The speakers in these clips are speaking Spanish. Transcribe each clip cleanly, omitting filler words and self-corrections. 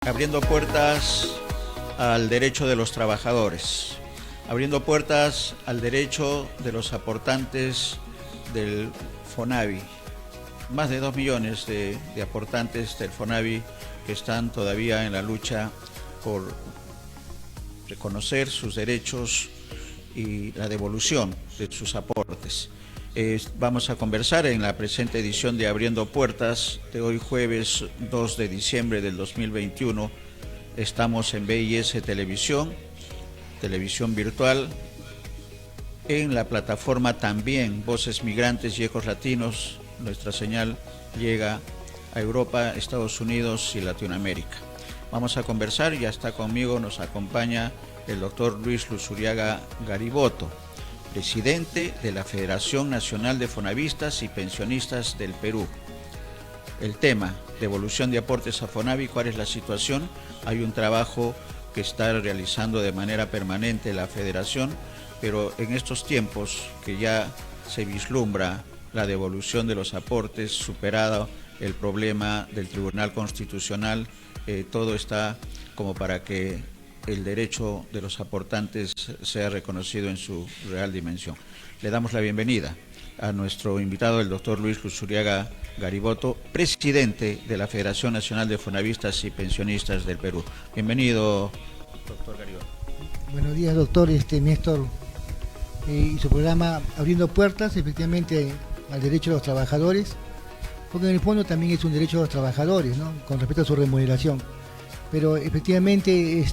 Abriendo puertas al derecho de los trabajadores, abriendo puertas al derecho de los aportantes del FONAVI. Más de 2 millones de aportantes del FONAVI que están todavía en la lucha por reconocer sus derechos y la devolución de sus aportes. Vamos a conversar en la presente edición de Abriendo Puertas de hoy jueves 2 de diciembre del 2021. Estamos en BIS Televisión, televisión virtual, en la plataforma también Voces Migrantes y Ecos Latinos. Nuestra señal llega a Europa, Estados Unidos y Latinoamérica. Vamos a conversar, ya está conmigo, nos acompaña el doctor Luis Luzuriaga Gariboto, presidente de la Federación Nacional de Fonavistas y Pensionistas del Perú. El tema, devolución de aportes a FONAVI, ¿cuál es la situación? Hay un trabajo que está realizando de manera permanente la Federación, pero en estos tiempos que ya se vislumbra la devolución de los aportes, superado el problema del Tribunal Constitucional, todo está como para que el derecho de los aportantes sea reconocido en su real dimensión. Le damos la bienvenida a nuestro invitado, el doctor Luis Luzuriaga Gariboto, presidente de la Federación Nacional de Fonavistas y Pensionistas del Perú. Bienvenido, doctor Gariboto. Buenos días, doctor Néstor, y su programa Abriendo Puertas, efectivamente, al derecho de los trabajadores, porque en el fondo también es un derecho de los trabajadores, ¿no?, con respecto a su remuneración. Pero efectivamente,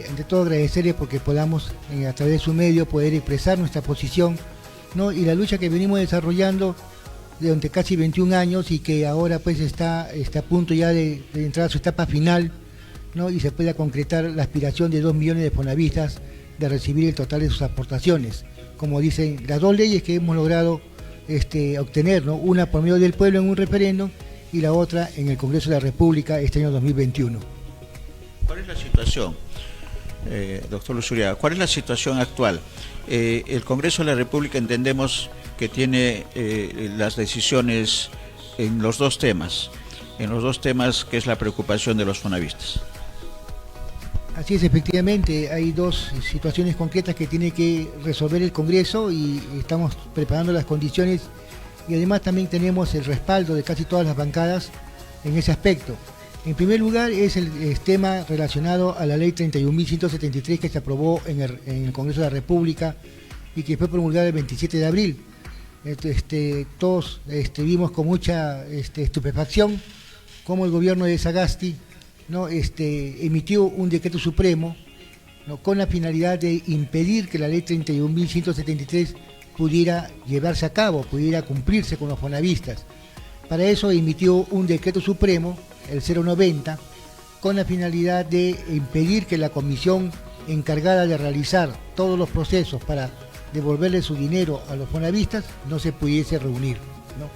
ante todo agradecerle porque podamos, a través de su medio, poder expresar nuestra posición, ¿no?, y la lucha que venimos desarrollando durante casi 21 años y que ahora pues está a punto ya de entrar a su etapa final, ¿no?, y se pueda concretar la aspiración de 2 millones de fonavistas de recibir el total de sus aportaciones. Como dicen las dos leyes que hemos logrado obtener, ¿no?, una por medio del pueblo en un referéndum y la otra en el Congreso de la República este año 2021. ¿Cuál es la situación, doctor Luzuriaga? ¿Cuál es la situación actual? El Congreso de la República entendemos que tiene las decisiones en los dos temas que es la preocupación de los fonavistas. Así es, efectivamente, hay dos situaciones concretas que tiene que resolver el Congreso y estamos preparando las condiciones y además también tenemos el respaldo de casi todas las bancadas en ese aspecto. En primer lugar es el tema relacionado a la ley 31.173 que se aprobó en el Congreso de la República y que fue promulgada el 27 de abril. Todos vimos con mucha estupefacción cómo el gobierno de Sagasti, ¿no?, emitió un decreto supremo, ¿no?, con la finalidad de impedir que la ley 31.173 pudiera llevarse a cabo, pudiera cumplirse con los fonavistas. Para eso emitió un decreto supremo, el 090, con la finalidad de impedir que la comisión encargada de realizar todos los procesos para devolverle su dinero a los fonavistas no se pudiese reunir, ¿no?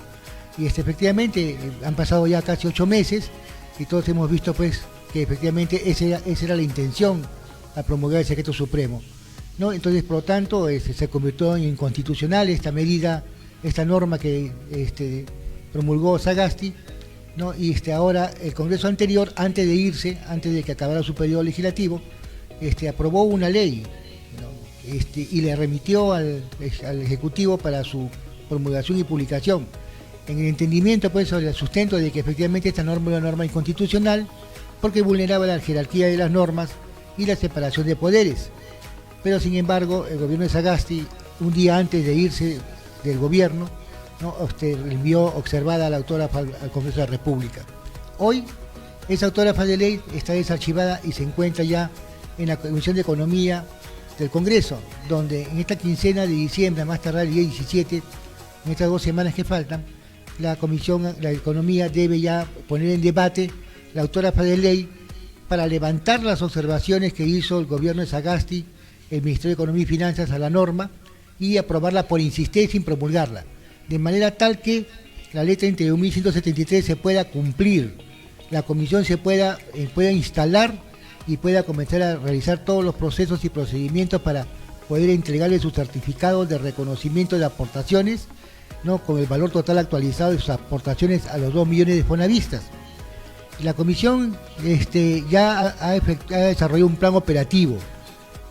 Y efectivamente han pasado ya casi 8 meses y todos hemos visto pues que efectivamente esa era la intención al promulgar el decreto supremo, ¿no? Entonces, por lo tanto, se convirtió en inconstitucional esta medida, esta norma que promulgó Sagasti, ¿no? Y ahora el Congreso anterior, antes de irse, antes de que acabara su periodo legislativo, aprobó una ley, ¿no?, y le remitió al Ejecutivo para su promulgación y publicación, en el entendimiento, pues, sobre el sustento de que efectivamente esta norma era una norma inconstitucional porque vulneraba la jerarquía de las normas y la separación de poderes. Pero sin embargo, el gobierno de Sagasti, un día antes de irse del gobierno, ¿no?, envió observada a la autógrafa al Congreso de la República. Hoy, esa autógrafa de ley está desarchivada y se encuentra ya en la Comisión de Economía del Congreso, donde en esta quincena de diciembre, a más tardar el día 17, en estas 2 semanas que faltan, la Comisión de Economía debe ya poner en debate la autógrafa de ley para levantar las observaciones que hizo el gobierno de Sagasti, el Ministerio de Economía y Finanzas a la norma y aprobarla por insistencia sin promulgarla, de manera tal que la ley 31.173 se pueda cumplir, la comisión se pueda instalar y pueda comenzar a realizar todos los procesos y procedimientos para poder entregarle sus certificados de reconocimiento de aportaciones, ¿no?, con el valor total actualizado de sus aportaciones a los 2 millones de fonavistas. La comisión ha desarrollado un plan operativo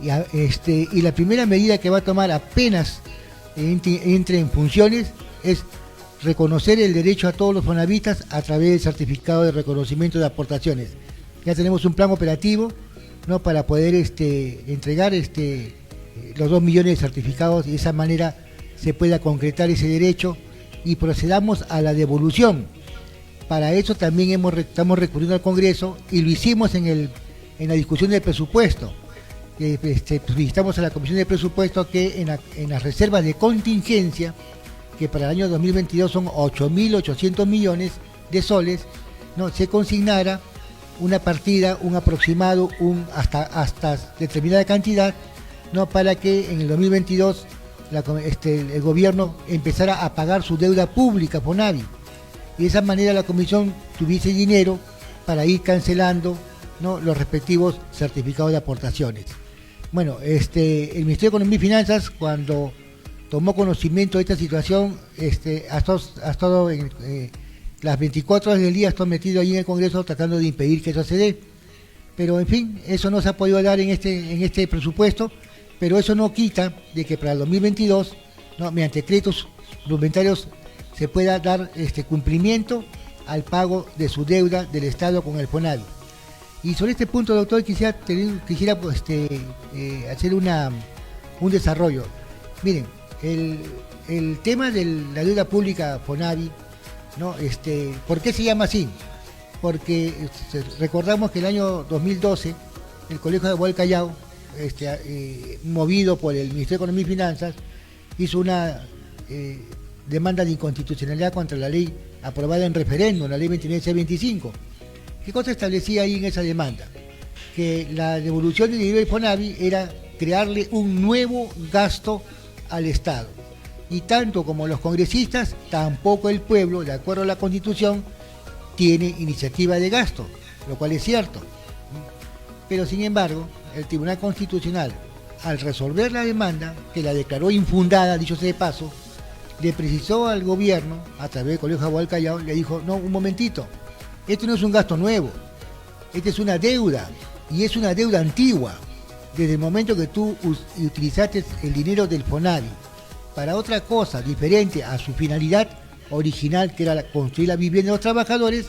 y la primera medida que va a tomar apenas entre en funciones es reconocer el derecho a todos los fonavistas a través del certificado de reconocimiento de aportaciones. Ya tenemos un plan operativo, ¿no?, para poder entregar los 2 millones de certificados y de esa manera se pueda concretar ese derecho y procedamos a la devolución. Para eso también estamos recurriendo al Congreso y lo hicimos en la discusión del presupuesto. Solicitamos a la Comisión de Presupuesto que en las reservas de contingencia, que para el año 2022 son 8.800 millones de soles, ¿no?, se consignara una partida, un aproximado, hasta determinada cantidad, ¿no?, para que en el 2022 el gobierno empezara a pagar su deuda pública, FONAVI, y de esa manera la comisión tuviese dinero para ir cancelando, ¿no?, los respectivos certificados de aportaciones. Bueno, el Ministerio de Economía y Finanzas, cuando tomó conocimiento de esta situación, ha estado en las 24 horas del día, ha estado metido ahí en el Congreso tratando de impedir que eso se dé. Pero en fin, eso no se ha podido dar en este presupuesto, pero eso no quita de que para el 2022, ¿no?, mediante créditos suplementarios se pueda dar cumplimiento al pago de su deuda del Estado con el FONAVI. Y sobre este punto, doctor, quisiera hacer un desarrollo. Miren, el tema de la deuda pública FONAVI, ¿no?, ¿por qué se llama así? Porque recordamos que el año 2012 el Colegio de Abogados del Callao, movido por el Ministerio de Economía y Finanzas, hizo una demanda de inconstitucionalidad contra la ley aprobada en referéndum, la ley 29C25. ¿Qué cosa establecía ahí en esa demanda? Que la devolución del dinero del FONAVI era crearle un nuevo gasto al Estado. Y tanto como los congresistas, tampoco el pueblo, de acuerdo a la Constitución, tiene iniciativa de gasto, lo cual es cierto. Pero sin embargo, el Tribunal Constitucional, al resolver la demanda, que la declaró infundada, dicho sea de paso, le precisó al gobierno, a través del Colegio de Abogados del Callao, le dijo, no, un momentito, esto no es un gasto nuevo, esta es una deuda, y es una deuda antigua, desde el momento que tú utilizaste el dinero del FONAVI para otra cosa diferente a su finalidad original, que era construir la vivienda de los trabajadores,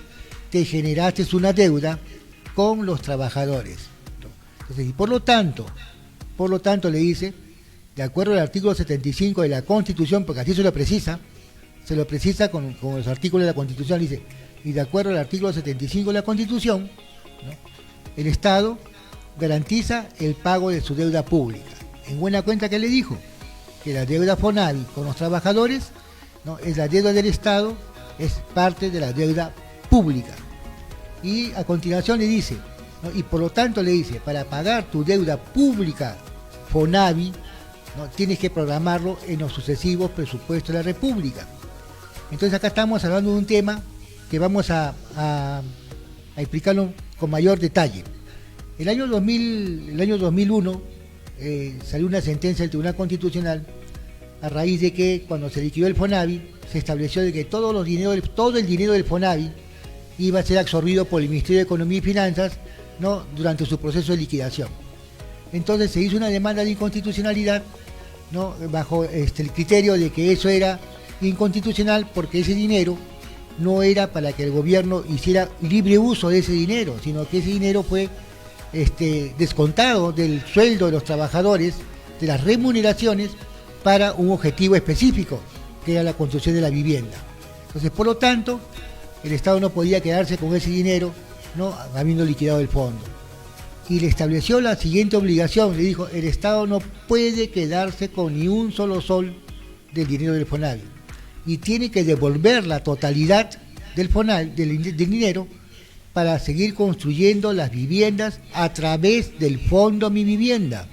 te generaste una deuda con los trabajadores. Entonces, y por lo tanto le dice, de acuerdo al artículo 75 de la Constitución, porque así se lo precisa con los artículos de la Constitución, dice, y de acuerdo al artículo 75 de la Constitución, ¿no?, el Estado garantiza el pago de su deuda pública. En buena cuenta que le dijo que la deuda FONAVI con los trabajadores, ¿no?, es la deuda del Estado, es parte de la deuda pública. Y a continuación le dice, ¿no?, y por lo tanto le dice, para pagar tu deuda pública FONAVI, ¿no?, tienes que programarlo en los sucesivos presupuestos de la República. Entonces acá estamos hablando de un tema que vamos a explicarlo con mayor detalle. El año 2001 salió una sentencia del Tribunal Constitucional a raíz de que cuando se liquidó el FONAVI se estableció de que todo el dinero del FONAVI iba a ser absorbido por el Ministerio de Economía y Finanzas, ¿no?, durante su proceso de liquidación. Entonces se hizo una demanda de inconstitucionalidad, ¿no?, bajo el criterio de que eso era inconstitucional porque ese dinero no era para que el gobierno hiciera libre uso de ese dinero, sino que ese dinero fue descontado del sueldo de los trabajadores, de las remuneraciones, para un objetivo específico, que era la construcción de la vivienda. Entonces, por lo tanto, el Estado no podía quedarse con ese dinero, ¿no?, habiendo liquidado el fondo. Y le estableció la siguiente obligación, le dijo, el Estado no puede quedarse con ni un solo sol del dinero del FONAVI, y tiene que devolver la totalidad del FONAVI, del dinero, para seguir construyendo las viviendas a través del Fondo Mi Vivienda.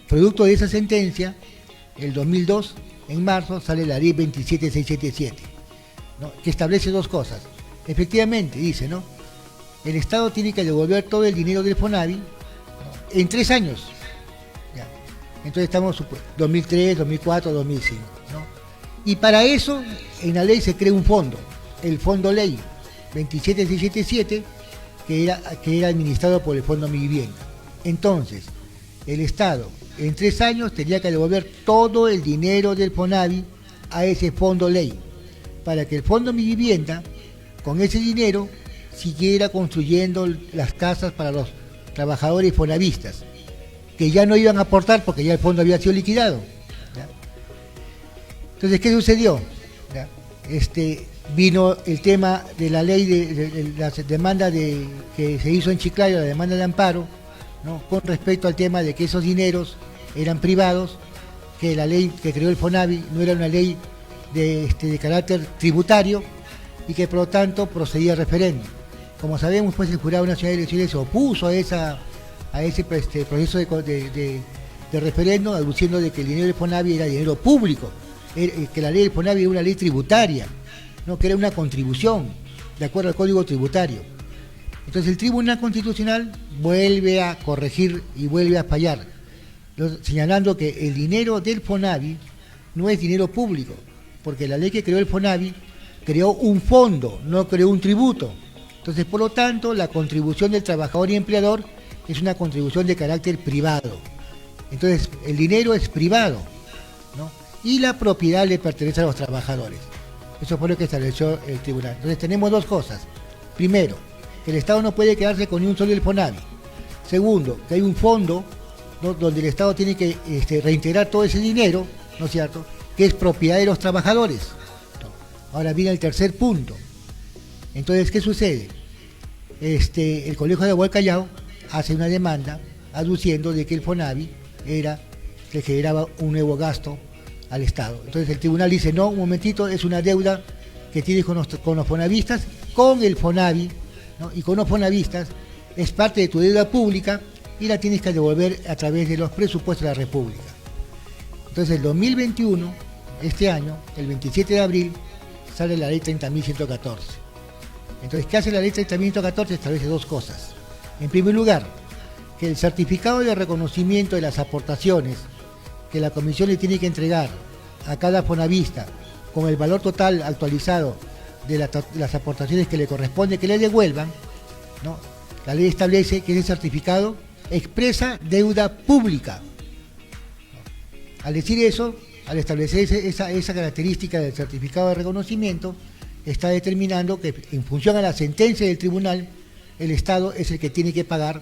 Producto de esa sentencia, el 2002, en marzo, sale la ley 27677, ¿no?, que establece dos cosas. Efectivamente, dice, ¿no?, el Estado tiene que devolver todo el dinero del FONAVI, ¿no?, en 3 años. Ya. Entonces estamos 2003, 2004, 2005. ¿no? Y para eso, en la ley se crea un fondo, el Fondo Ley, 27677, que era administrado por el Fondo Mi Vivienda. Entonces, el Estado en 3 años tenía que devolver todo el dinero del FONAVI a ese fondo ley, para que el Fondo Mi Vivienda, con ese dinero, siguiera construyendo las casas para los trabajadores fonavistas, que ya no iban a aportar porque ya el fondo había sido liquidado. ¿Ya? Entonces, ¿qué sucedió? ¿Ya? Vino el tema de la ley de la demanda que se hizo en Chiclayo, la demanda de amparo, ¿no? Con respecto al tema de que esos dineros eran privados, que la ley que creó el FONAVI no era una ley de carácter tributario y que por lo tanto procedía a referéndum. Como sabemos, pues el Jurado Nacional de Elecciones se opuso a ese proceso de referéndum, aduciendo de que el dinero del FONAVI era dinero público, que la ley del FONAVI era una ley tributaria, ¿no? Que era una contribución, de acuerdo al Código Tributario. Entonces el Tribunal Constitucional vuelve a corregir y vuelve a fallar, señalando que el dinero del FONAVI no es dinero público, porque la ley que creó el FONAVI creó un fondo, no creó un tributo. Entonces, por lo tanto, la contribución del trabajador y empleador es una contribución de carácter privado. Entonces, el dinero es privado, ¿no? Y la propiedad le pertenece a los trabajadores. Eso fue lo que estableció el tribunal. Entonces, tenemos dos cosas. Primero, que el Estado no puede quedarse con ni un solo del FONAVI. Segundo, que hay un fondo, ¿no?, donde el Estado tiene que reintegrar todo ese dinero, ¿no es cierto?, que es propiedad de los trabajadores. Ahora viene el tercer punto. Entonces, ¿qué sucede? El Colegio de Abogados del Callao hace una demanda aduciendo de que el FONAVI le generaba un nuevo gasto al Estado. Entonces el tribunal dice, no, un momentito, es una deuda que tienes con los fonavistas, con el FONAVI, ¿no? Y con los fonavistas es parte de tu deuda pública y la tienes que devolver a través de los presupuestos de la República. Entonces el 2021, este año, el 27 de abril, sale la ley 30.114. Entonces, ¿qué hace la ley 30.114? Establece dos cosas. En primer lugar, que el certificado de reconocimiento de las aportaciones que la Comisión le tiene que entregar a cada fonavista con el valor total actualizado de las aportaciones que le corresponde que le devuelvan, ¿no? La ley establece que ese certificado expresa deuda pública. Al decir eso, al establecer esa característica del certificado de reconocimiento, está determinando que en función a la sentencia del tribunal, el Estado es el que tiene que pagar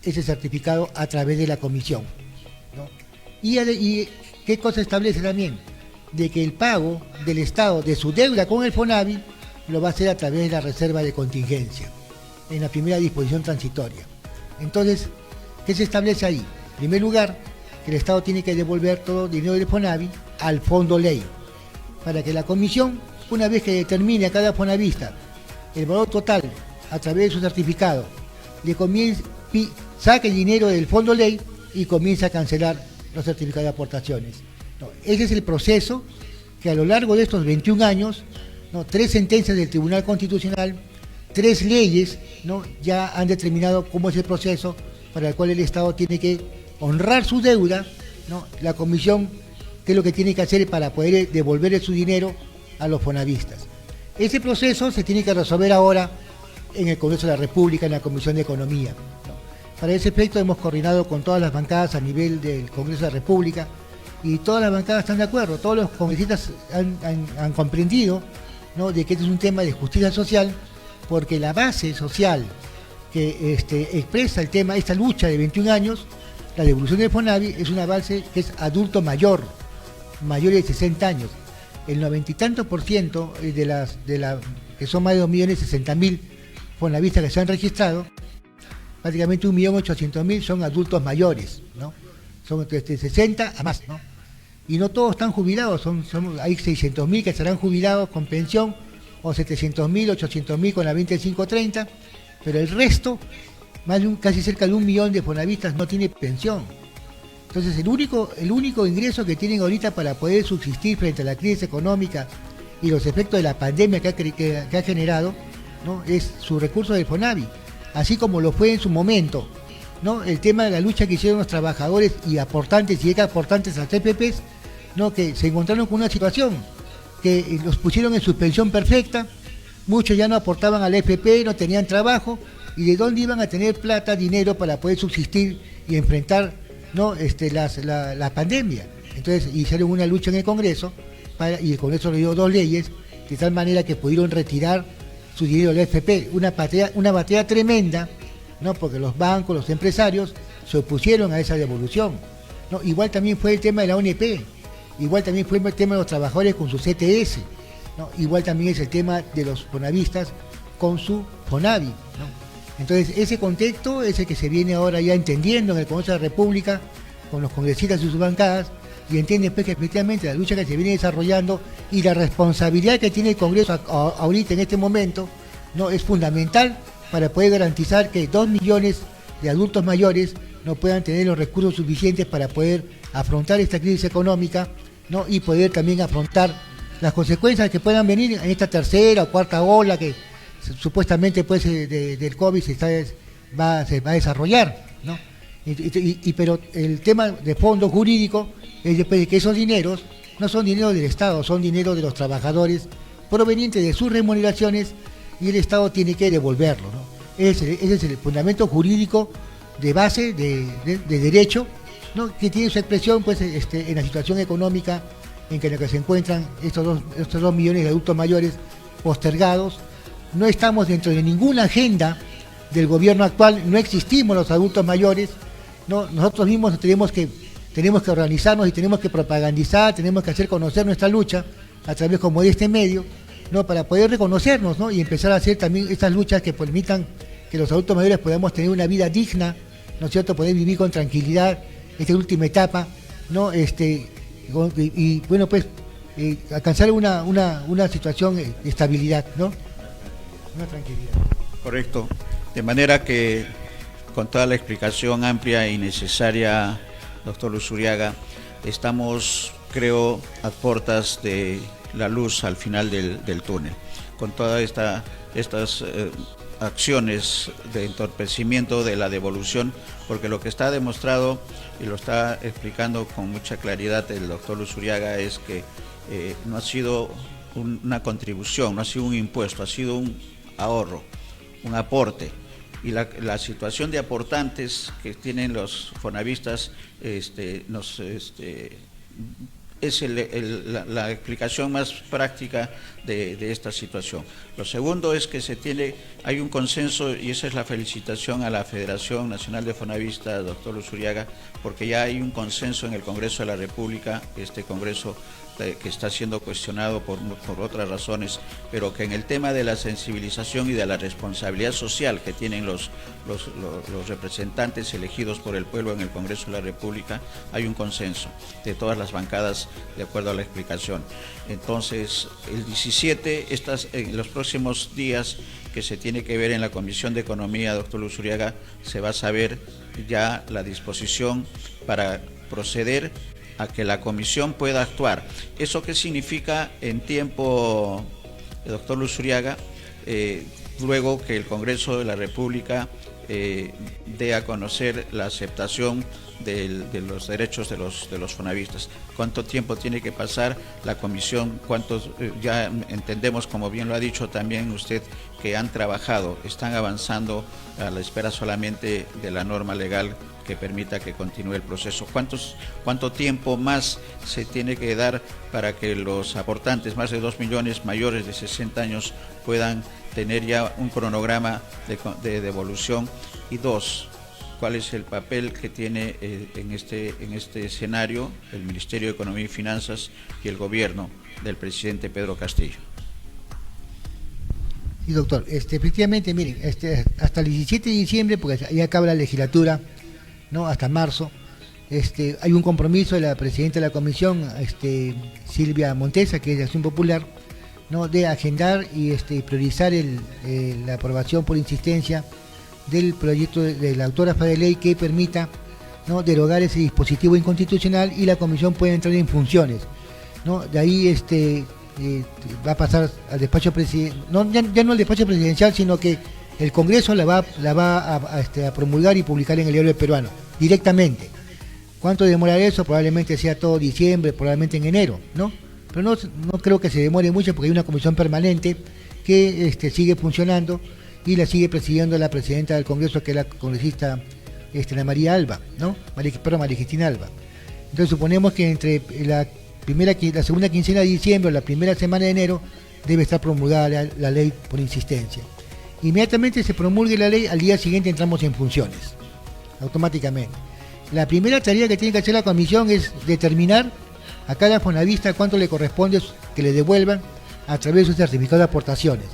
ese certificado a través de la comisión, ¿no? Y ¿qué cosa establece también? De que el pago del Estado de su deuda con el FONAVI lo va a hacer a través de la reserva de contingencia, en la primera disposición transitoria. Entonces, ¿qué se establece ahí? En primer lugar, que el Estado tiene que devolver todo el dinero del FONAVI al fondo ley, para que la comisión, una vez que determine a cada fonavista el valor total a través de su certificado, saque el dinero del fondo ley y comience a cancelar los certificados de aportaciones. No, ese es el proceso que a lo largo de estos 21 años, ¿no?, 3 sentencias del Tribunal Constitucional, 3 leyes, ¿no?, ya han determinado cómo es el proceso para el cual el Estado tiene que honrar su deuda, ¿no? La comisión, qué es lo que tiene que hacer para poder devolverle su dinero a los fonavistas. Ese proceso se tiene que resolver ahora en el Congreso de la República, en la Comisión de Economía, ¿no? Para ese efecto hemos coordinado con todas las bancadas a nivel del Congreso de la República y todas las bancadas están de acuerdo, todos los congresistas han comprendido, ¿no?, de que este es un tema de justicia social, porque la base social que expresa el tema, esta lucha de 21 años, la devolución del FONAVI, es una base que es adulto mayor, mayores de 60 años. El 90 y tanto por ciento que son más de 2.060.000 fonavistas que se han registrado, prácticamente 1.800.000 son adultos mayores, ¿no? Son de 60 a más, ¿no? Y no todos están jubilados, hay 600.000 que estarán jubilados con pensión, o 700.000, 800.000 con la 2530, pero el resto, casi cerca de 1 millón de fonavistas no tiene pensión. Entonces el único ingreso que tienen ahorita para poder subsistir frente a la crisis económica y los efectos de la pandemia que ha generado, ¿no?, es su recurso del FONAVI, así como lo fue en su momento, ¿no?, el tema de la lucha que hicieron los trabajadores y aportantes y aportantes a TPPs, ¿no?, que se encontraron con una situación que los pusieron en suspensión perfecta, muchos ya no aportaban al FP, no tenían trabajo, y de dónde iban a tener plata, dinero para poder subsistir y enfrentar, ¿no? la pandemia. Entonces hicieron una lucha en el Congreso y el Congreso le dio 2 leyes de tal manera que pudieron retirar su dinero del FP, una batalla tremenda, ¿no? Porque los bancos, los empresarios se opusieron a esa devolución, ¿no? Igual también fue el tema de la ONP, igual también fue el tema de los trabajadores con su CTS, ¿no? Igual también es el tema de los fonavistas con su Fonavi, ¿no? Entonces ese contexto es el que se viene ahora ya entendiendo en el Congreso de la República, con los congresistas y sus bancadas, y entienden pues que efectivamente la lucha que se viene desarrollando y la responsabilidad que tiene el Congreso ahorita en este momento, ¿no? Es fundamental para poder garantizar que 2 millones de adultos mayores no puedan tener los recursos suficientes para poder afrontar esta crisis económica, ¿no? Y poder también afrontar las consecuencias que puedan venir en esta tercera o cuarta ola que supuestamente pues del COVID va a desarrollar, ¿no? Pero el tema de fondo jurídico es después de que esos dineros no son dinero del Estado, son dinero de los trabajadores provenientes de sus remuneraciones y el Estado tiene que devolverlo, ¿no? Ese es el fundamento jurídico de base de derecho, ¿no? Que tiene su expresión pues en la situación económica en la que se encuentran estos 2 millones de adultos mayores postergados. No estamos dentro de ninguna agenda del gobierno actual, no existimos los adultos mayores, ¿no? Nosotros mismos tenemos que organizarnos y tenemos que propagandizar, tenemos que hacer conocer nuestra lucha a través como de este medio, ¿no? Para poder reconocernos, ¿no? Y empezar a hacer también estas luchas que permitan que los adultos mayores podamos tener una vida digna, ¿no es cierto? Poder vivir con tranquilidad esta última etapa, ¿no? Y bueno, pues alcanzar una situación de estabilidad, ¿no? Una tranquilidad. Correcto. De manera que, con toda la explicación amplia y necesaria, doctor Luzuriaga, estamos, creo, a puertas de la luz al final del túnel. Con todas estas acciones de entorpecimiento de la devolución, porque lo que está demostrado y lo está explicando con mucha claridad el doctor Luzuriaga es que no ha sido una contribución, no ha sido un impuesto, ha sido un ahorro, un aporte. Y la situación de aportantes que tienen los fonavistas es la explicación más práctica de esta situación. Lo segundo es que hay un consenso, y esa es la felicitación a la Federación Nacional de Fonavistas, doctor Luzuriaga, porque ya hay un consenso en el Congreso de la República, este Congreso que está siendo cuestionado por otras razones, pero que en el tema de la sensibilización y de la responsabilidad social que tienen los representantes elegidos por el pueblo en el Congreso de la República, hay un consenso de todas las bancadas de acuerdo a la explicación. Entonces, el 17, en los próximos días que se tiene que ver en la Comisión de Economía, doctor Luzuriaga, se va a saber ya la disposición para proceder a que la comisión pueda actuar. ¿Eso qué significa en tiempo, doctor Luzuriaga? Luego que el Congreso de la República dé a conocer la aceptación de los derechos de los fonavistas. ¿Cuánto tiempo tiene que pasar la comisión? ¿Cuántos ya entendemos, como bien lo ha dicho también usted, que han trabajado, están avanzando a la espera solamente de la norma legal que permita que continúe el proceso? ¿Cuánto tiempo más se tiene que dar para que los aportantes, más de 2 millones mayores de 60 años, puedan tener ya un cronograma de devolución? Y 2, ¿cuál es el papel que tiene en este escenario el Ministerio de Economía y Finanzas y el gobierno del presidente Pedro Castillo? Sí, doctor, efectivamente, miren, hasta el 17 de diciembre, porque ya acaba la legislatura, ¿no? Hasta marzo, hay un compromiso de la presidenta de la comisión, Silvia Montesa, que es de Acción Popular, ¿no? De agendar y priorizar la aprobación por insistencia del proyecto de la autógrafa de ley que permita, ¿no? Derogar ese dispositivo inconstitucional y la comisión puede entrar en funciones, ¿no? De ahí va a pasar al despacho presidencial, ya no al despacho presidencial, sino que el Congreso la va a promulgar y publicar en el Diario Peruano directamente. ¿Cuánto demorará eso? Probablemente sea todo diciembre, probablemente en enero, ¿no? Pero no creo que se demore mucho porque hay una comisión permanente que sigue funcionando y la sigue presidiendo la presidenta del Congreso, que es la congresista Ana María Alba, ¿no? María Cristina Alba. Entonces suponemos que entre la segunda quincena de diciembre o la primera semana de enero debe estar promulgada la ley por insistencia. Inmediatamente se promulgue la ley, al día siguiente entramos en funciones, automáticamente. La primera tarea que tiene que hacer la comisión es determinar a cada fonavista cuánto le corresponde que le devuelvan a través de su certificado de aportaciones.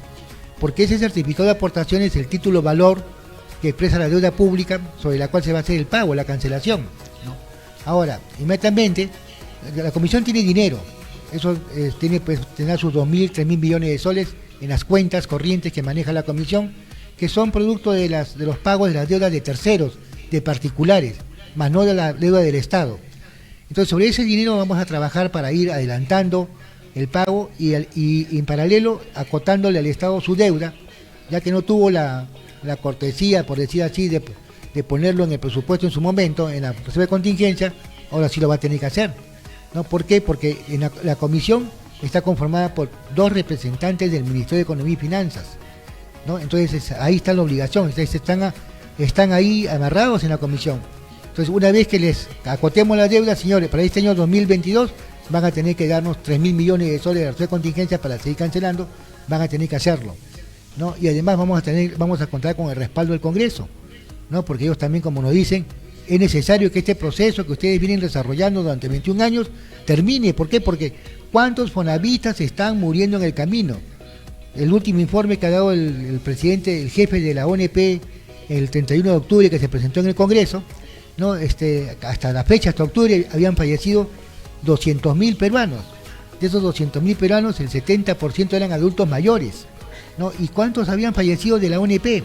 Porque ese certificado de aportaciones es el título valor que expresa la deuda pública sobre la cual se va a hacer el pago, la cancelación, ¿no? Ahora, inmediatamente, la comisión tiene dinero, eso tiene pues tener sus 2.000, 3.000 millones de soles en las cuentas corrientes que maneja la comisión, que son producto de los pagos de las deudas de terceros, de particulares, más no de la deuda del Estado. Entonces, sobre ese dinero vamos a trabajar para ir adelantando el pago y en paralelo acotándole al Estado su deuda, ya que no tuvo la cortesía, por decir así, de ponerlo en el presupuesto en su momento, en la reserva de contingencia, ahora sí lo va a tener que hacer, ¿no? ¿Por qué? Porque la comisión está conformada por 2 representantes del Ministerio de Economía y Finanzas, ¿no? Entonces ahí está la obligación, están ahí amarrados en la comisión. Entonces, una vez que les acotemos la deuda, señores, para este año 2022 van a tener que darnos 3.000 millones de soles de reserva de contingencia para seguir cancelando, van a tener que hacerlo, ¿no? Y además vamos a contar con el respaldo del Congreso, ¿no? Porque ellos también, como nos dicen, es necesario que este proceso que ustedes vienen desarrollando durante 21 años termine. ¿Por qué? Porque ¿cuántos fonavistas están muriendo en el camino? El último informe que ha dado el presidente, el jefe de la ONP, el 31 de octubre que se presentó en el Congreso, ¿no? Hasta la fecha, hasta octubre, habían fallecido 200.000 peruanos. De esos 200.000 peruanos, el 70% eran adultos mayores, ¿no? ¿Y cuántos habían fallecido de la ONP?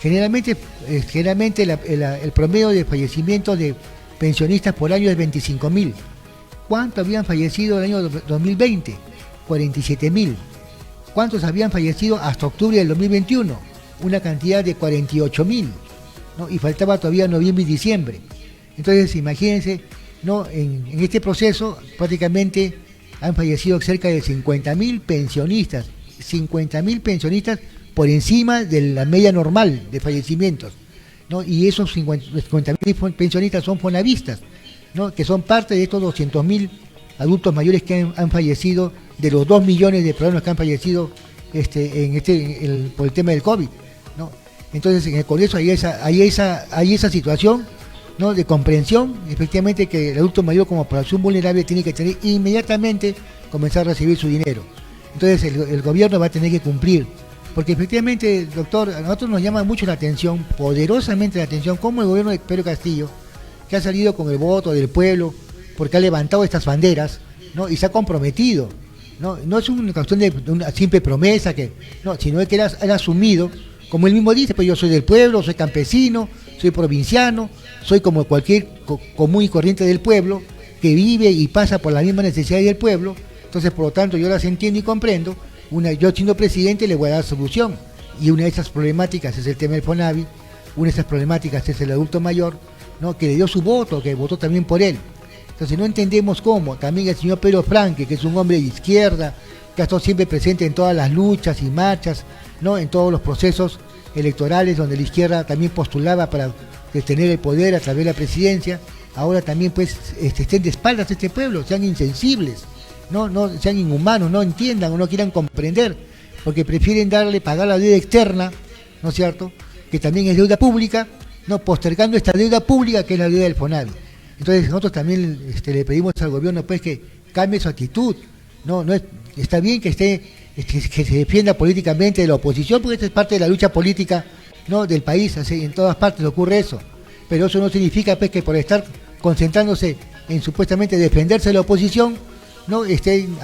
Generalmente el promedio de fallecimientos de pensionistas por año es 25.000. ¿Cuántos habían fallecido en el año 2020? 47.000. ¿Cuántos habían fallecido hasta octubre del 2021? Una cantidad de 48.000, ¿no? Y faltaba todavía noviembre y diciembre. Entonces, imagínense, ¿no? En este proceso prácticamente han fallecido cerca de 50.000 pensionistas. 50.000 pensionistas por encima de la media normal de fallecimientos, ¿no? Y esos 50.000 pensionistas son fonavistas, ¿no? Que son parte de estos 200.000 adultos mayores que han fallecido, de los 2 millones de peruanos que han fallecido por el tema del COVID, ¿no? Entonces, en el Congreso hay esa situación, ¿no? De comprensión, efectivamente, que el adulto mayor como población vulnerable tiene que tener inmediatamente comenzar a recibir su dinero. Entonces el gobierno va a tener que cumplir, porque efectivamente, doctor, a nosotros nos llama mucho la atención, poderosamente la atención, cómo el gobierno de Pedro Castillo, que ha salido con el voto del pueblo, porque ha levantado estas banderas, ¿no? Y se ha comprometido, no es una cuestión de una simple promesa, sino que él ha asumido, como él mismo dice, pues yo soy del pueblo, soy campesino, soy provinciano, soy como cualquier común y corriente del pueblo, que vive y pasa por las mismas necesidades del pueblo. Entonces, por lo tanto, yo las entiendo y comprendo. Yo siendo presidente le voy a dar solución. Y una de esas problemáticas es el tema del FONAVI, una de esas problemáticas es el adulto mayor, ¿no? Que le dio su voto, que votó también por él. Entonces no entendemos cómo. También el señor Pedro Franque, que es un hombre de izquierda, que ha estado siempre presente en todas las luchas y marchas, ¿no? En todos los procesos electorales donde la izquierda también postulaba para tener el poder a través de la presidencia. Ahora también pues estén de espaldas a este pueblo, sean insensibles, no sean inhumanos, no entiendan o no quieran comprender, porque prefieren pagar la deuda externa, ¿no es cierto?, que también es deuda pública, no postergando esta deuda pública que es la deuda del FONAVI. Entonces nosotros también le pedimos al gobierno pues que cambie su actitud, está bien que que se defienda políticamente de la oposición, porque esta es parte de la lucha política, ¿no?, del país, así, en todas partes ocurre eso, pero eso no significa pues que por estar concentrándose en supuestamente defenderse de la oposición, no estén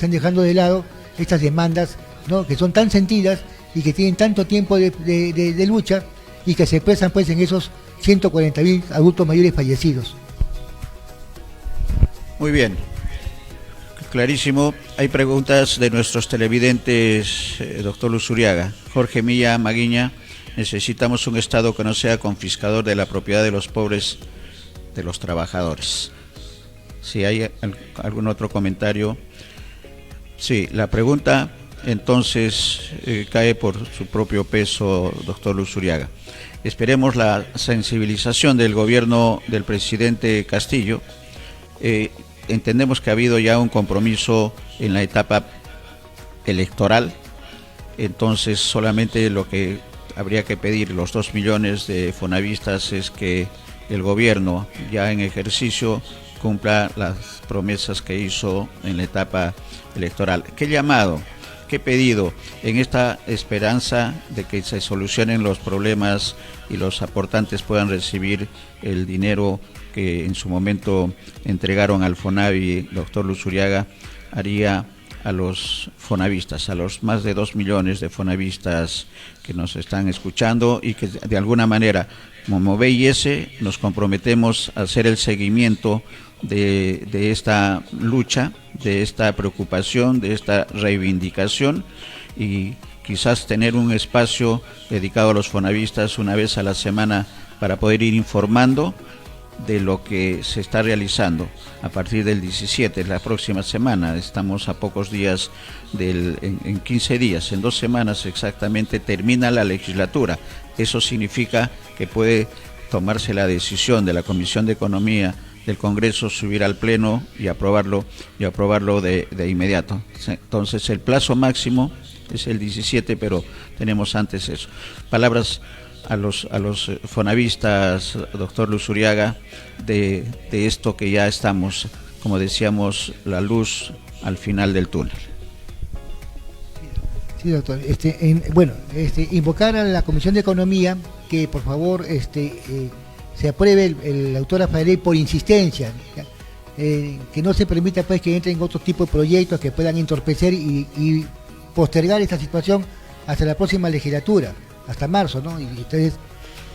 dejando de lado estas demandas, ¿no?, que son tan sentidas y que tienen tanto tiempo de lucha y que se expresan pues en esos 140.000 adultos mayores fallecidos. Muy bien, clarísimo. Hay preguntas de nuestros televidentes, doctor Luzuriaga. Jorge Milla Maguiña: necesitamos un Estado que no sea confiscador de la propiedad de los pobres, de los trabajadores. Si hay algún otro comentario. Sí, la pregunta entonces cae por su propio peso, doctor Luzuriaga. Esperemos la sensibilización del gobierno del presidente Castillo. Entendemos que ha habido ya un compromiso en la etapa electoral, entonces solamente lo que habría que pedir los 2 millones de fonavistas es que el gobierno ya en ejercicio cumpla las promesas que hizo en la etapa electoral. ¿Qué llamado? ¿Qué pedido? En esta esperanza de que se solucionen los problemas y los aportantes puedan recibir el dinero que en su momento entregaron al Fonavi, doctor Luzuriaga, haría a los fonavistas, a los más de 2 millones de fonavistas que nos están escuchando y que de alguna manera, como BIS, nos comprometemos a hacer el seguimiento de esta lucha, de esta preocupación, de esta reivindicación, y quizás tener un espacio dedicado a los fonavistas una vez a la semana para poder ir informando de lo que se está realizando a partir del 17, la próxima semana. Estamos a pocos días, en 15 días, en 2 semanas exactamente, termina la legislatura. Eso significa que puede tomarse la decisión de la Comisión de Economía del Congreso, subir al Pleno y aprobarlo de inmediato. Entonces el plazo máximo es el 17, pero tenemos antes eso. Palabras a los fonavistas, doctor Luzuriaga, de esto que ya estamos, como decíamos, la luz al final del túnel. Sí, doctor. Invocar a la Comisión de Economía que por favor se apruebe la autógrafa de ley por insistencia, que no se permita pues que entren otro tipo de proyectos que puedan entorpecer y postergar esta situación hasta la próxima legislatura, hasta marzo, ¿no? Y entonces,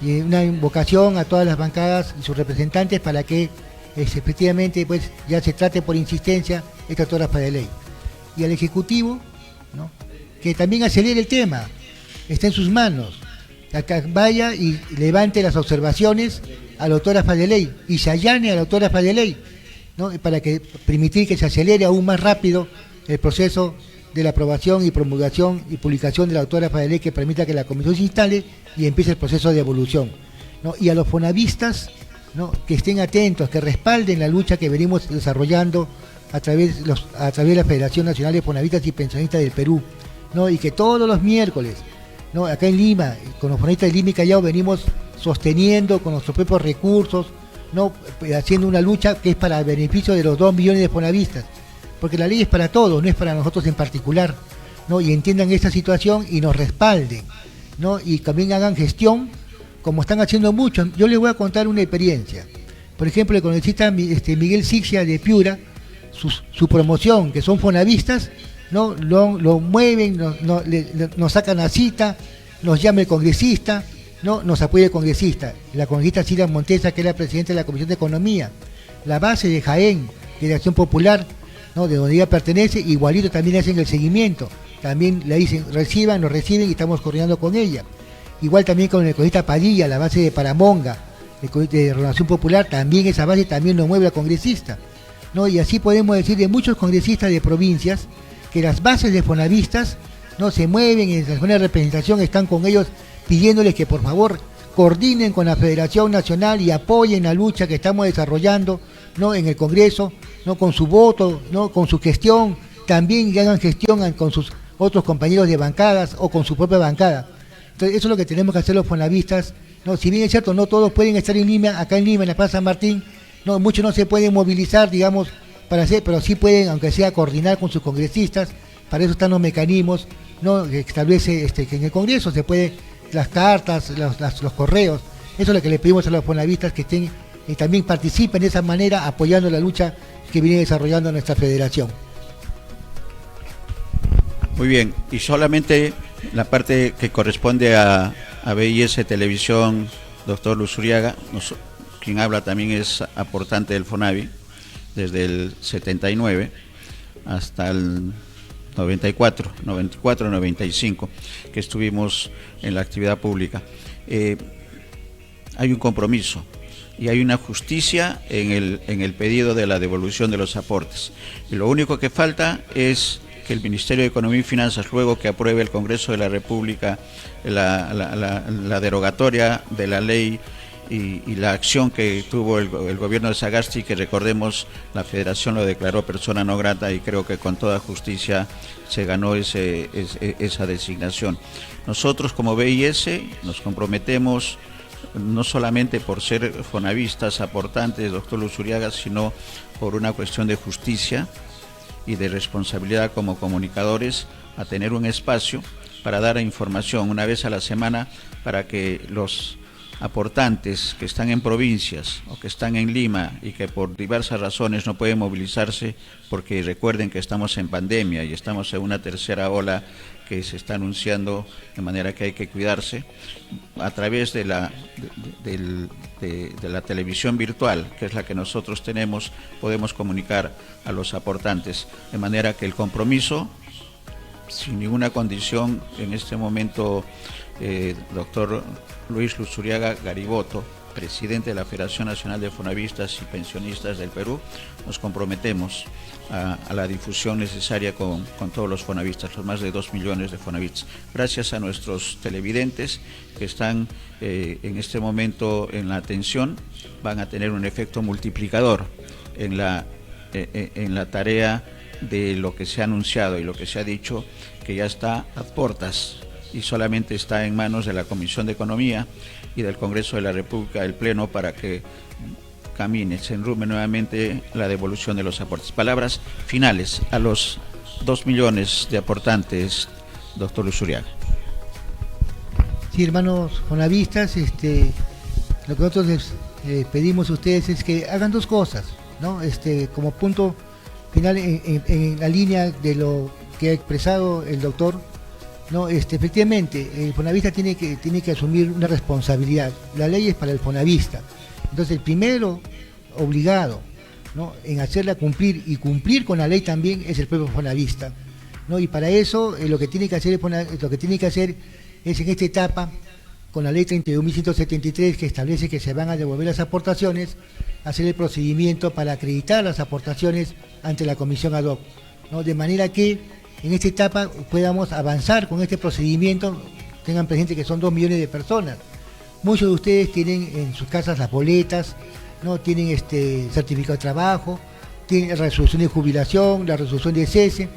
una invocación a todas las bancadas y sus representantes para que efectivamente pues ya se trate por insistencia esta autógrafa de ley. Y al Ejecutivo, ¿no?, que también acelere el tema, está en sus manos. Acá vaya y levante las observaciones a la autógrafa de ley y se allane a la autógrafa de ley, ¿no?, para permitir que se acelere aún más rápido el proceso de la aprobación y promulgación y publicación de la autógrafa de ley, que permita que la comisión se instale y empiece el proceso de evolución, ¿no? Y a los fonavistas, ¿no?, que estén atentos, que respalden la lucha que venimos desarrollando a través de la Federación Nacional de Fonavistas y Pensionistas del Perú, ¿no?, y que todos los miércoles, ¿no?, acá en Lima, con los fonavistas de Lima y Callao, venimos sosteniendo con nuestros propios recursos, ¿no?, haciendo una lucha que es para el beneficio de los 2 millones de fonavistas, porque la ley es para todos, no es para nosotros en particular, ¿no?, y entiendan esta situación y nos respalden, ¿no?, y también hagan gestión como están haciendo muchos. Yo les voy a contar una experiencia. Por ejemplo, el congresista Miguel Sixia de Piura, su promoción, que son fonavistas, ¿no?, lo mueven, nos sacan a cita, nos llama el congresista, ¿no?, nos apoya el congresista, la congresista Silvia Montesa, que es la presidenta de la Comisión de Economía, la base de Jaén, de Acción Popular, ¿no?, de donde ella pertenece, igualito también hacen el seguimiento, también le dicen, nos reciben y estamos coordinando con ella. Igual también con el congresista Padilla, la base de Paramonga, de Renovación Popular, también esa base también nos mueve la congresista, ¿no? Y así podemos decir de muchos congresistas de provincias que las bases de fonavistas, ¿no?, se mueven en la zona de representación, están con ellos pidiéndoles que por favor coordinen con la Federación Nacional y apoyen la lucha que estamos desarrollando, ¿no?, en el Congreso, ¿no?, con su voto, ¿no?, con su gestión, también que hagan gestión con sus otros compañeros de bancadas o con su propia bancada. Entonces eso es lo que tenemos que hacer los fonavistas, ¿no? Si bien es cierto, no todos pueden estar en Lima, acá en Lima, en la Plaza San Martín, no, muchos no se pueden movilizar, digamos, para hacer, pero sí pueden, aunque sea, coordinar con sus congresistas. Para eso están los mecanismos, ¿no?, que establece que en el Congreso se puede, las cartas, los correos. Eso es lo que le pedimos a los fonavistas, que estén y también participen de esa manera, apoyando la lucha que viene desarrollando nuestra federación. Muy bien, y solamente la parte que corresponde a BIS Televisión, doctor Luzuriaga, quien habla también es aportante del Fonavi desde el 79 hasta el 94-95, que estuvimos en la actividad pública. Hay un compromiso y hay una justicia en el pedido de la devolución de los aportes. Y lo único que falta es que el Ministerio de Economía y Finanzas, luego que apruebe el Congreso de la República la derogatoria de la ley y la acción que tuvo el gobierno de Sagasti, que recordemos, la Federación lo declaró persona no grata y creo que con toda justicia se ganó esa designación. Nosotros como BIS nos comprometemos no solamente por ser fonavistas, aportantes, doctor Luzuriaga, sino por una cuestión de justicia y de responsabilidad como comunicadores, a tener un espacio para dar información una vez a la semana para que los aportantes que están en provincias o que están en Lima y que por diversas razones no pueden movilizarse, porque recuerden que estamos en pandemia y estamos en una tercera ola que se está anunciando, de manera que hay que cuidarse, a través de la televisión virtual, que es la que nosotros tenemos, podemos comunicar a los aportantes, de manera que el compromiso, sin ninguna condición, en este momento, doctor Luis Luzuriaga Gariboto, presidente de la Federación Nacional de Fonavistas y Pensionistas del Perú, nos comprometemos a la difusión necesaria con todos los fonavistas, los más de 2 millones de fonavistas. Gracias a nuestros televidentes que están en este momento en la atención, van a tener un efecto multiplicador en la tarea de lo que se ha anunciado y lo que se ha dicho, que ya está a puertas y solamente está en manos de la Comisión de Economía y del Congreso de la República, del Pleno, para que camine, se enrume nuevamente la devolución de los aportes. Palabras finales a los 2 millones de aportantes, doctor Luzuriaga. Sí, hermanos fonavistas, lo que nosotros les pedimos a ustedes es que hagan dos cosas, ¿no? Como punto final, en la línea de lo que ha expresado el doctor, ¿no? Efectivamente, el fonavista tiene que asumir una responsabilidad. La ley es para el fonavista. Entonces, el primero obligado, ¿no?, en hacerla cumplir y cumplir con la ley también es el propio fonavista, ¿no? Y para eso lo que tiene que hacer es en esta etapa, con la ley 31.173, que establece que se van a devolver las aportaciones, hacer el procedimiento para acreditar las aportaciones ante la comisión ad hoc, ¿no? De manera que en esta etapa podamos avanzar con este procedimiento. Tengan presente que son 2 millones de personas. Muchos de ustedes tienen en sus casas las boletas, ¿no? Tienen certificado de trabajo, tienen la resolución de jubilación, la resolución de cese.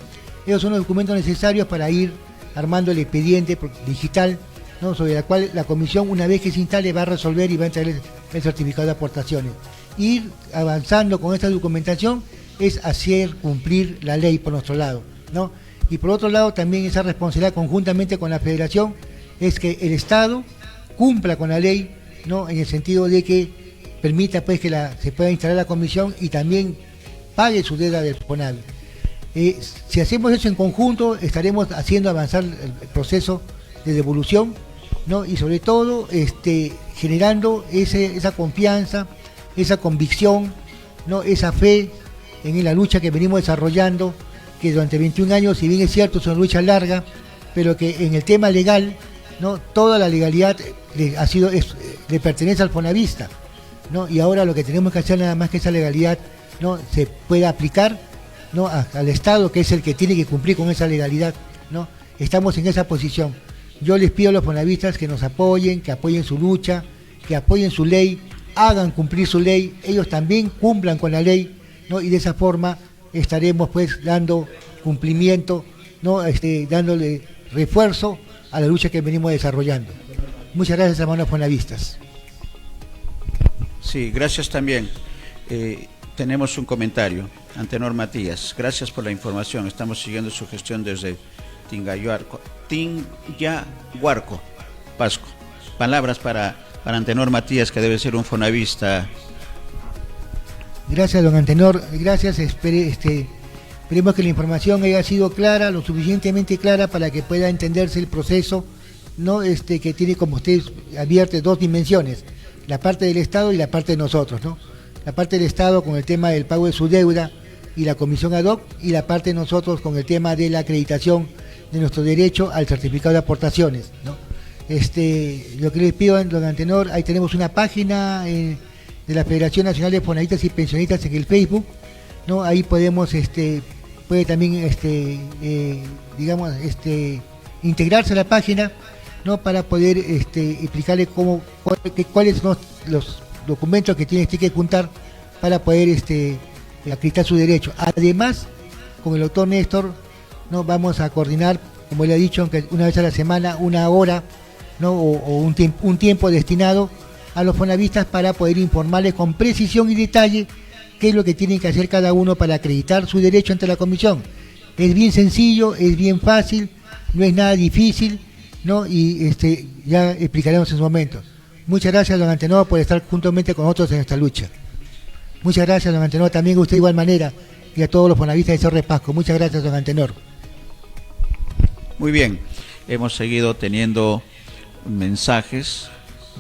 Esos son los documentos necesarios para ir armando el expediente digital, ¿no?, sobre la cual la comisión, una vez que se instale, va a resolver y va a entregar el certificado de aportaciones. Ir avanzando con esta documentación es hacer cumplir la ley por nuestro lado, ¿no? Y por otro lado, también esa responsabilidad conjuntamente con la Federación es que el Estado cumpla con la ley, ¿no?, en el sentido de que permita, pues, que se pueda instalar la comisión y también pague su deuda del FONAVI. Si hacemos eso en conjunto, estaremos haciendo avanzar el proceso de devolución, ¿no? Y sobre todo generando esa confianza, esa convicción, ¿no?, esa fe en la lucha que venimos desarrollando, que durante 21 años, si bien es cierto, es una lucha larga, pero que en el tema legal, ¿no?, toda la legalidad le pertenece al fonavista, ¿no? Y ahora lo que tenemos que hacer nada más que esa legalidad, ¿no?, se pueda aplicar, ¿no?, al Estado, que es el que tiene que cumplir con esa legalidad, ¿no? Estamos en esa posición. Yo les pido a los fonavistas que nos apoyen, que apoyen su lucha, que apoyen su ley, hagan cumplir su ley, ellos también cumplan con la ley, ¿no? Y de esa forma estaremos, pues, dando cumplimiento, ¿no?, dándole refuerzo a la lucha que venimos desarrollando. Muchas gracias, hermanos fonavistas. Sí, gracias también. Tenemos un comentario. Antenor Matías, gracias por la información. Estamos siguiendo su gestión desde Tingahuarco, Pasco. Palabras para Antenor Matías, que debe ser un fonavista. Gracias, don Antenor. Gracias. Esperemos que la información haya sido clara, lo suficientemente clara para que pueda entenderse el proceso, ¿no? Que tiene, como usted advierte, 2 dimensiones: la parte del Estado y la parte de nosotros, ¿no? La parte del Estado con el tema del pago de su deuda y la comisión ad hoc, y la parte de nosotros con el tema de la acreditación de nuestro derecho al certificado de aportaciones, ¿no? Lo que les pido, don Antenor, ahí tenemos una página de la Federación Nacional de Fonavistas y Pensionistas en el Facebook, ¿no? Ahí podemos puede también integrarse a la página, ¿no? Para poder explicarle cuáles son los documentos que tiene que juntar para poder acreditar su derecho. Además, con el doctor Néstor, ¿no? Vamos a coordinar, como le he dicho, aunque una vez a la semana, una hora, ¿no? o un tiempo destinado a los fonavistas para poder informarles con precisión y detalle qué es lo que tienen que hacer cada uno para acreditar su derecho ante la comisión. Es bien sencillo, es bien fácil, no es nada difícil, ¿no? Y ya explicaremos en su momento. Muchas gracias, don Antenor, por estar juntamente con nosotros en esta lucha. Muchas gracias, don Antenor, también a usted de igual manera, y a todos los fonavistas de Cerro Pasco. Muchas gracias, don Antenor. Muy bien, hemos seguido teniendo mensajes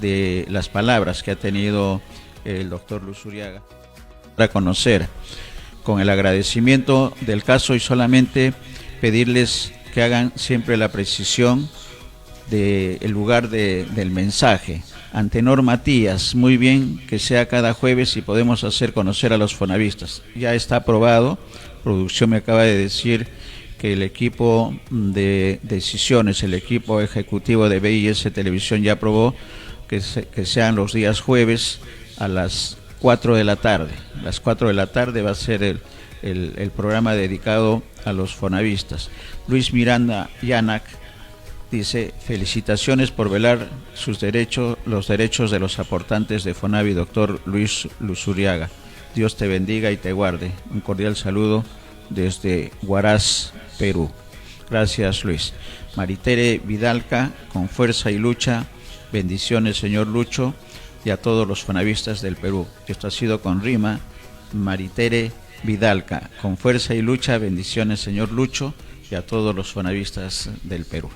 de las palabras que ha tenido el doctor Luzuriaga para conocer, con el agradecimiento del caso, y solamente pedirles que hagan siempre la precisión del lugar del mensaje. Antenor Matías, muy bien que sea cada jueves y podemos hacer conocer a los fonavistas. Ya está aprobado, producción me acaba de decir que el equipo de decisiones, el equipo ejecutivo de BIS Televisión ya aprobó que sean los días jueves a las 4 de la tarde. A las 4 de la tarde va a ser el programa dedicado a los fonavistas. Luis Miranda Yanac dice: felicitaciones por velar sus derechos, los derechos de los aportantes de Fonavi, doctor Luis Luzuriaga. Dios te bendiga y te guarde. Un cordial saludo desde Huaraz, Perú. Gracias, Luis. Maritere Vidalca, con fuerza y lucha, bendiciones, señor Lucho, y a todos los fonavistas del Perú. Esto ha sido con rima. Maritere Vidalca, con fuerza y lucha, bendiciones, señor Lucho, y a todos los fonavistas del Perú.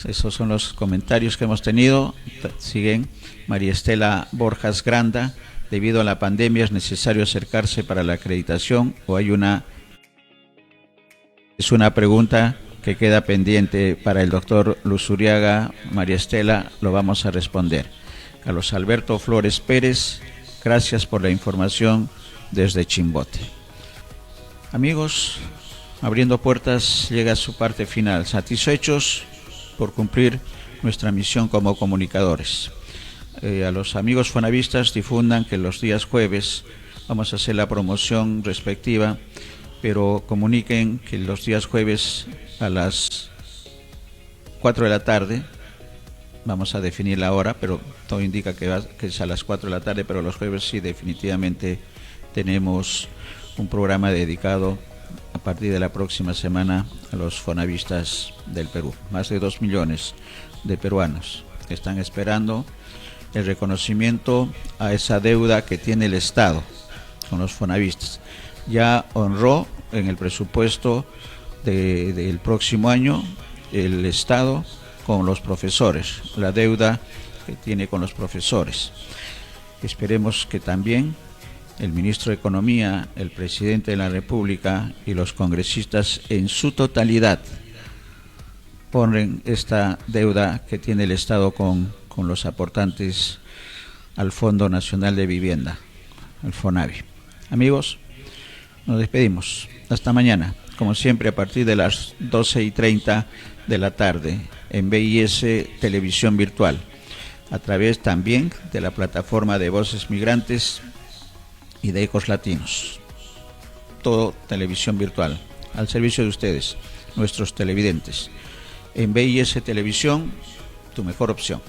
Esos son los comentarios que hemos tenido. Siguen. María Estela Borjas Granda: debido a la pandemia es necesario acercarse para la acreditación, o hay es una pregunta que queda pendiente para el doctor Luzuriaga. María Estela, lo vamos a responder. Carlos Alberto Flores Pérez: gracias por la información desde Chimbote. Amigos, Abriendo Puertas llega a su parte final, satisfechos por cumplir nuestra misión como comunicadores. A los amigos fonavistas, difundan que los días jueves vamos a hacer la promoción respectiva, pero comuniquen que los días jueves a las 4 de la tarde, vamos a definir la hora, pero todo indica que es a las 4 de la tarde, pero los jueves sí, definitivamente tenemos un programa dedicado a partir de la próxima semana a los fonavistas del Perú. Más de 2 millones de peruanos que están esperando el reconocimiento a esa deuda que tiene el Estado con los fonavistas. Ya honró en el presupuesto del próximo año el Estado con los profesores, la deuda que tiene con los profesores. Esperemos que también el ministro de Economía, el presidente de la República y los congresistas en su totalidad honren esta deuda que tiene el Estado con los aportantes al Fondo Nacional de Vivienda, al Fonavi. Amigos, nos despedimos. Hasta mañana, como siempre, a partir de las 12:30 de la tarde en BIS Televisión Virtual, a través también de la plataforma de Voces Migrantes y de Ecos Latinos. Todo televisión virtual, al servicio de ustedes, nuestros televidentes. En BIS Televisión, tu mejor opción.